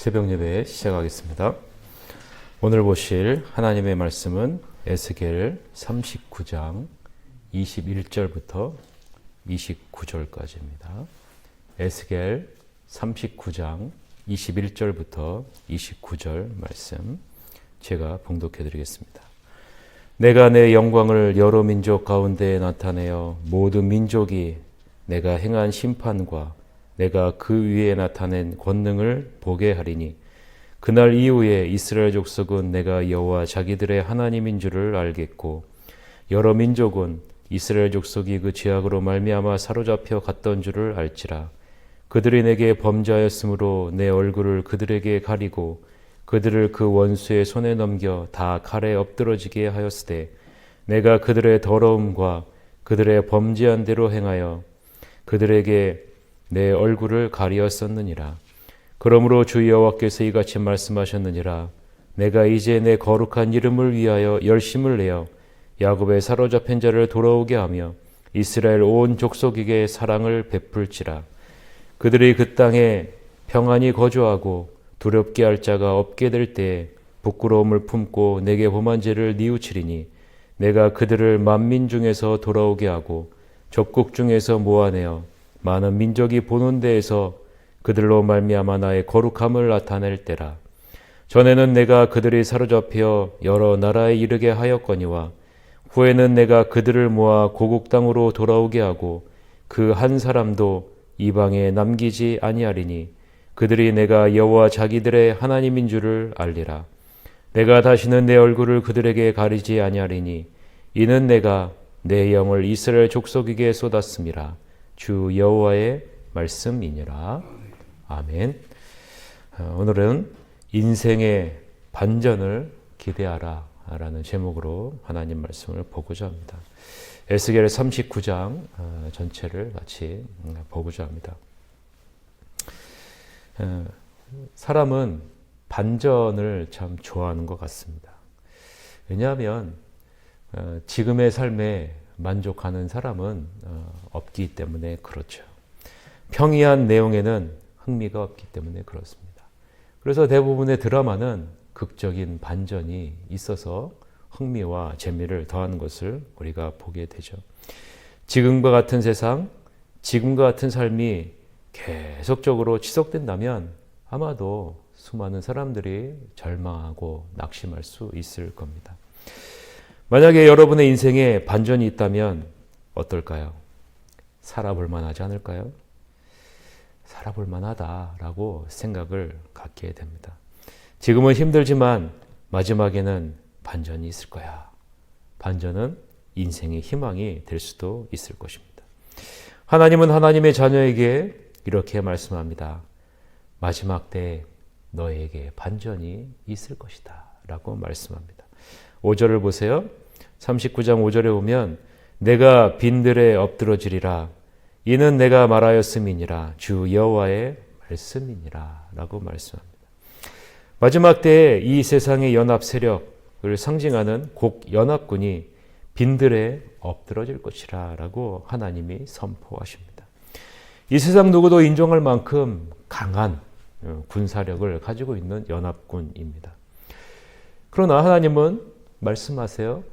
새벽 예배 시작하겠습니다. 오늘 보실 하나님의 말씀은 에스겔 39장 21절부터 29절까지입니다. 에스겔 39장 21절부터 29절 말씀 제가 봉독해 드리겠습니다. 내가 내 영광을 여러 민족 가운데 나타내어 모든 민족이 내가 행한 심판과 내가 그 위에 나타낸 권능을 보게 하리니 그날 이후에 이스라엘 족속은 내가 여호와 자기들의 하나님인 줄을 알겠고 여러 민족은 이스라엘 족속이 그 죄악으로 말미암아 사로잡혀 갔던 줄을 알지라. 그들이 내게 범죄하였으므로 내 얼굴을 그들에게 가리고 그들을 그 원수의 손에 넘겨 다 칼에 엎드러지게 하였으되 내가 그들의 더러움과 그들의 범죄한 대로 행하여 그들에게 내 얼굴을 가리었었느니라. 그러므로 주 여호와께서 이같이 말씀하셨느니라. 내가 이제 내 거룩한 이름을 위하여 열심을 내어 야곱의 사로잡힌 자를 돌아오게 하며 이스라엘 온 족속에게 사랑을 베풀지라. 그들이 그 땅에 평안히 거주하고 두렵게 할 자가 없게 될 때에 부끄러움을 품고 내게 범한 죄를 뉘우치리니 내가 그들을 만민 중에서 돌아오게 하고 적국 중에서 모아내어 많은 민족이 보는 데에서 그들로 말미암아 나의 거룩함을 나타낼 때라. 전에는 내가 그들이 사로잡혀 여러 나라에 이르게 하였거니와 후에는 내가 그들을 모아 고국 땅으로 돌아오게 하고 그 한 사람도 이방에 남기지 아니하리니 그들이 내가 여호와 자기들의 하나님인 줄을 알리라. 내가 다시는 내 얼굴을 그들에게 가리지 아니하리니 이는 내가 내 영을 이스라엘 족속에게 쏟았음이라. 주 여호와의 말씀이니라. 아멘. 오늘은 인생의 반전을 기대하라 라는 제목으로 하나님 말씀을 보고자 합니다. 에스겔 39장 전체를 같이 보고자 합니다. 사람은 반전을 참 좋아하는 것 같습니다. 왜냐하면 지금의 삶에 만족하는 사람은 없기 때문에 그렇죠. 평이한 내용에는 흥미가 없기 때문에 그렇습니다. 그래서 대부분의 드라마는 극적인 반전이 있어서 흥미와 재미를 더하는 것을 우리가 보게 되죠. 지금과 같은 세상, 지금과 같은 삶이 계속적으로 지속된다면 아마도 수많은 사람들이 절망하고 낙심할 수 있을 겁니다. 만약에 여러분의 인생에 반전이 있다면 어떨까요? 살아볼 만하지 않을까요? 살아볼 만하다라고 생각을 갖게 됩니다. 지금은 힘들지만 마지막에는 반전이 있을 거야. 반전은 인생의 희망이 될 수도 있을 것입니다. 하나님은 하나님의 자녀에게 이렇게 말씀합니다. 마지막 때에 너에게 반전이 있을 것이다 라고 말씀합니다. 5절을 보세요. 39장 5절에 보면 내가 빈들에 엎드러지리라. 이는 내가 말하였음이니라. 주 여호와의 말씀이니라 라고 말씀합니다. 마지막 때에 이 세상의 연합 세력을 상징하는 곡연합군이 빈들에 엎드러질 것이라 라고 하나님이 선포하십니다. 이 세상 누구도 인정할 만큼 강한 군사력을 가지고 있는 연합군입니다. 그러나 하나님은 말씀하세요.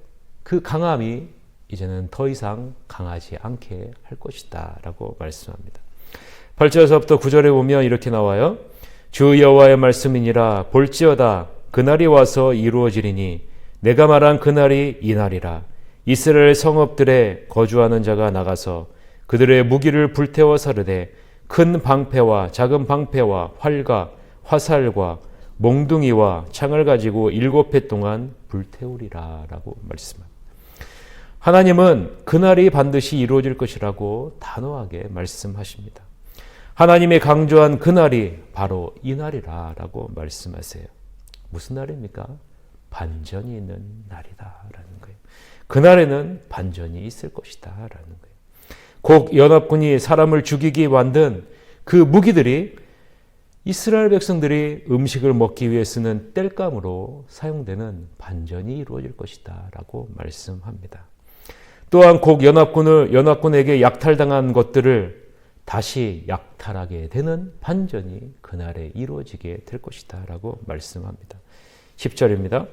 그 강함이 이제는 더 이상 강하지 않게 할 것이다 라고 말씀합니다. 8절에서부터 9절에 보면 이렇게 나와요. 주 여호와의 말씀이니라. 볼지어다 그날이 와서 이루어지리니 내가 말한 그날이 이날이라. 이스라엘 성읍들에 거주하는 자가 나가서 그들의 무기를 불태워 사르되 큰 방패와 작은 방패와 활과 화살과 몽둥이와 창을 가지고 7해 동안 불태우리라 라고 말씀합니다. 하나님은 그날이 반드시 이루어질 것이라고 단호하게 말씀하십니다. 하나님의 강조한 그날이 바로 이날이라 라고 말씀하세요. 무슨 날입니까? 반전이 있는 날이다 라는 거예요. 그날에는 반전이 있을 것이다 라는 거예요. 곡 연합군이 사람을 죽이기 만든 그 무기들이 이스라엘 백성들이 음식을 먹기 위해 쓰는 땔감으로 사용되는 반전이 이루어질 것이다 라고 말씀합니다. 또한 곡 연합군에게 약탈당한 것들을 다시 약탈하게 되는 반전이 그날에 이루어지게 될 것이다 라고 말씀합니다. 10절입니다.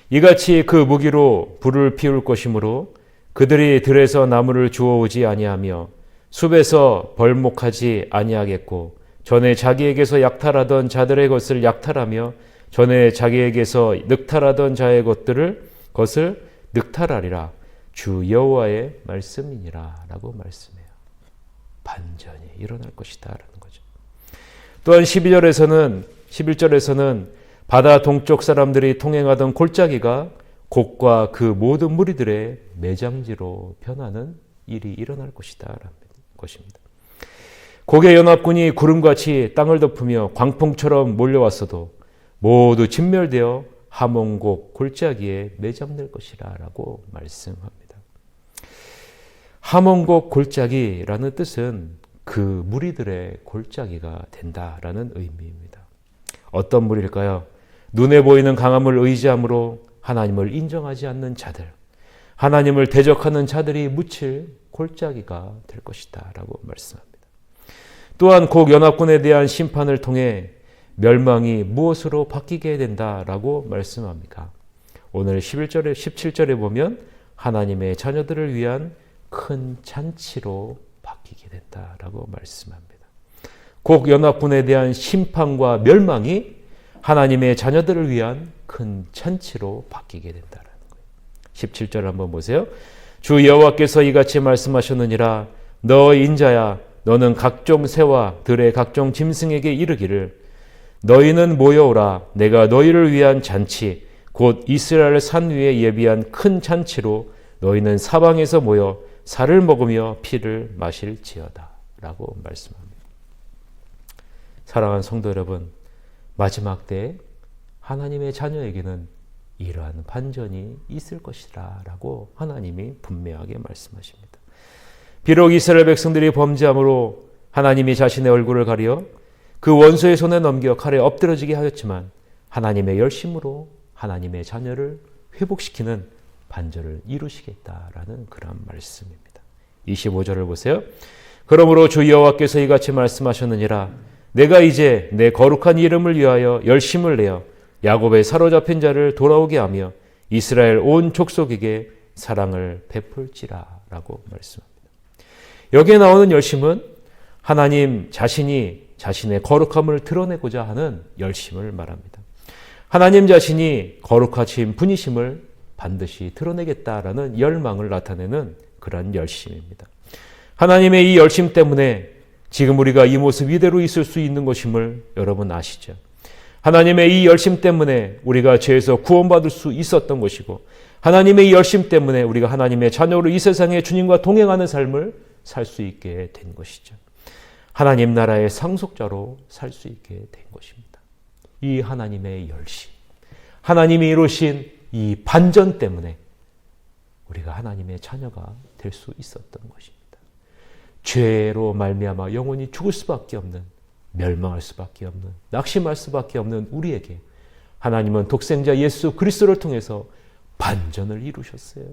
이같이 그 무기로 불을 피울 것이므로 그들이 들에서 나무를 주워오지 아니하며 숲에서 벌목하지 아니하겠고 전에 자기에게서 약탈하던 자들의 것을 약탈하며 전에 자기에게서 늑탈하던 자의 것을 늑탈하리라. 주 여호와의 말씀이니라 라고 말씀해요. 반전이 일어날 것이다 라는 거죠. 또한 11절에서는 바다 동쪽 사람들이 통행하던 골짜기가 곡과 그 모든 무리들의 매장지로 변하는 일이 일어날 것이다 라는 것입니다. 곡의 연합군이 구름같이 땅을 덮으며 광풍처럼 몰려왔어도 모두 진멸되어 하몬곡 골짜기에 매장될 것이라 라고 말씀합니다. 하몬곡 골짜기라는 뜻은 그 무리들의 골짜기가 된다라는 의미입니다. 어떤 무리일까요? 눈에 보이는 강함을 의지함으로 하나님을 인정하지 않는 자들, 하나님을 대적하는 자들이 묻힐 골짜기가 될 것이다 라고 말씀합니다. 또한 곡 연합군에 대한 심판을 통해 멸망이 무엇으로 바뀌게 된다라고 말씀합니까? 오늘 17절에 보면 하나님의 자녀들을 위한 큰 잔치로 바뀌게 된다라고 말씀합니다. 곡 연합군에 대한 심판과 멸망이 하나님의 자녀들을 위한 큰 잔치로 바뀌게 된다라는 거예요. 17절 한번 보세요. 주 여호와께서 이같이 말씀하셨느니라. 너 인자야, 너는 각종 새와 들의 각종 짐승에게 이르기를 너희는 모여오라. 내가 너희를 위한 잔치 곧 이스라엘 산 위에 예비한 큰 잔치로 너희는 사방에서 모여 살을 먹으며 피를 마실지어다 라고 말씀합니다. 사랑하는 성도 여러분, 마지막 때 하나님의 자녀에게는 이러한 반전이 있을 것이라 라고 하나님이 분명하게 말씀하십니다. 비록 이스라엘 백성들이 범죄함으로 하나님이 자신의 얼굴을 가려 그 원수의 손에 넘겨 칼에 엎드러지게 하였지만 하나님의 열심으로 하나님의 자녀를 회복시키는 반전을 이루시겠다라는 그런 말씀입니다. 25절을 보세요. 그러므로 주 여호와께서 이같이 말씀하셨느니라. 내가 이제 내 거룩한 이름을 위하여 열심을 내어 야곱의 사로잡힌 자를 돌아오게 하며 이스라엘 온 족속에게 사랑을 베풀지라 라고 말씀합니다. 여기에 나오는 열심은 하나님 자신이 자신의 거룩함을 드러내고자 하는 열심을 말합니다. 하나님 자신이 거룩하신 분이심을 반드시 드러내겠다라는 열망을 나타내는 그런 열심입니다. 하나님의 이 열심 때문에 지금 우리가 이 모습 이대로 있을 수 있는 것임을 여러분 아시죠? 하나님의 이 열심 때문에 우리가 죄에서 구원받을 수 있었던 것이고 하나님의 이 열심 때문에 우리가 하나님의 자녀로 이 세상에 주님과 동행하는 삶을 살 수 있게 된 것이죠. 하나님 나라의 상속자로 살 수 있게 된 것입니다. 이 하나님의 열심, 하나님이 이루신 이 반전 때문에 우리가 하나님의 자녀가 될 수 있었던 것입니다. 죄로 말미암아 영원히 죽을 수밖에 없는, 멸망할 수밖에 없는, 낙심할 수밖에 없는 우리에게 하나님은 독생자 예수 그리스도를 통해서 반전을 이루셨어요.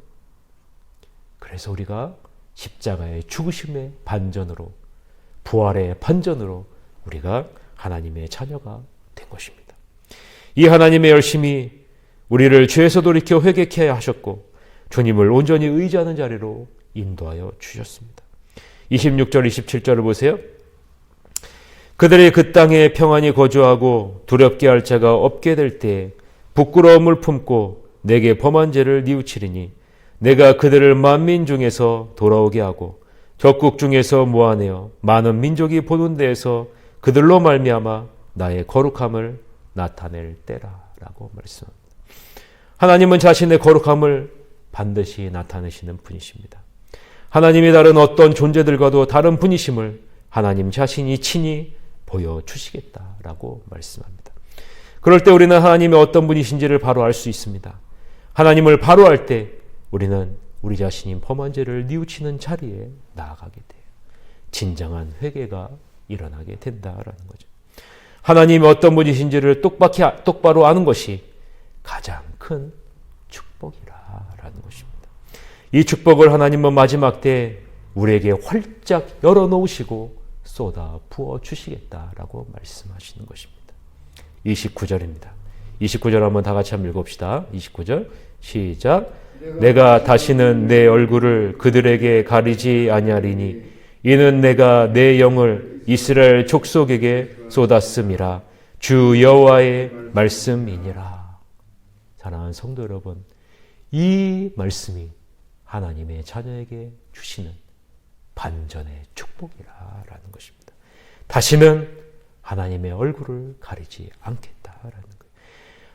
그래서 우리가 십자가의 죽으심의 반전으로, 부활의 반전으로 우리가 하나님의 자녀가 된 것입니다. 이 하나님의 열심이 우리를 죄에서 돌이켜 회개케 하셨고 주님을 온전히 의지하는 자리로 인도하여 주셨습니다. 26절 27절을 보세요. 그들이 그 땅에 평안히 거주하고 두렵게 할 자가 없게 될 때 부끄러움을 품고 내게 범한 죄를 뉘우치리니 내가 그들을 만민 중에서 돌아오게 하고 적국 중에서 모아내어 많은 민족이 보는 데에서 그들로 말미암아 나의 거룩함을 나타낼 때라라고 말씀합니다. 하나님은 자신의 거룩함을 반드시 나타내시는 분이십니다. 하나님이 다른 어떤 존재들과도 다른 분이심을 하나님 자신이 친히 보여주시겠다라고 말씀합니다. 그럴 때 우리는 하나님이 어떤 분이신지를 바로 알 수 있습니다. 하나님을 바로 알 때 우리는 우리 자신이 범한 죄를 뉘우치는 자리에 나아가게 돼요. 진정한 회개가 일어나게 된다라는 거죠. 하나님이 어떤 분이신지를 똑바로 아는 것이 가장 큰 축복이라는 것입니다. 이 축복을 하나님은 마지막 때 우리에게 활짝 열어놓으시고 쏟아 부어 주시겠다라고 말씀하시는 것입니다. 29절입니다. 29절 한번 다 같이 한번 읽읍시다. 29절 시작. 내가 다시는 내 얼굴을 그들에게 가리지 아니하리니 이는 내가 내 영을 이스라엘 족속에게 쏟았음이라. 주 여호와의 말씀이니라. 사랑하는 성도 여러분, 이 말씀이 하나님의 자녀에게 주시는 반전의 축복이라는 것입니다. 다시는 하나님의 얼굴을 가리지 않겠다라는 거예요.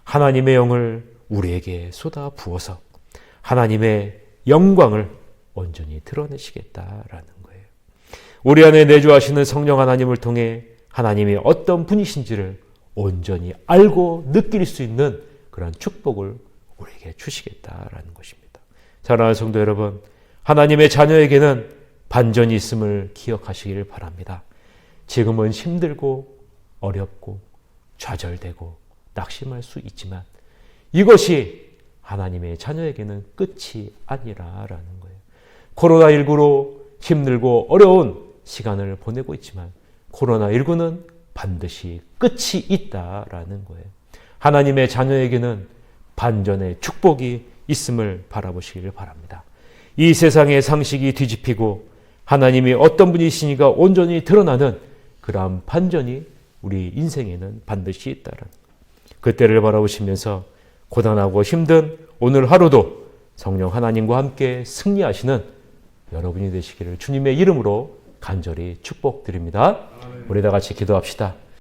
하나님의 영을 우리에게 쏟아 부어서 하나님의 영광을 온전히 드러내시겠다라는 거예요. 우리 안에 내주하시는 성령 하나님을 통해 하나님이 어떤 분이신지를 온전히 알고 느낄 수 있는 그런 축복을 우리에게 주시겠다라는 것입니다. 사랑하는 성도 여러분, 하나님의 자녀에게는 반전이 있음을 기억하시길 바랍니다. 지금은 힘들고 어렵고 좌절되고 낙심할 수 있지만 이것이 하나님의 자녀에게는 끝이 아니라라는 거예요. 코로나19로 힘들고 어려운 시간을 보내고 있지만 코로나19는 반드시 끝이 있다라는 거예요. 하나님의 자녀에게는 반전의 축복이 있음을 바라보시길 바랍니다. 이 세상의 상식이 뒤집히고 하나님이 어떤 분이시니가 온전히 드러나는 그러한 반전이 우리 인생에는 반드시 있다라는 거예요. 그때를 바라보시면서 고단하고 힘든 오늘 하루도 성령 하나님과 함께 승리하시는 여러분이 되시기를 주님의 이름으로 간절히 축복드립니다. 우리 다 같이 기도합시다.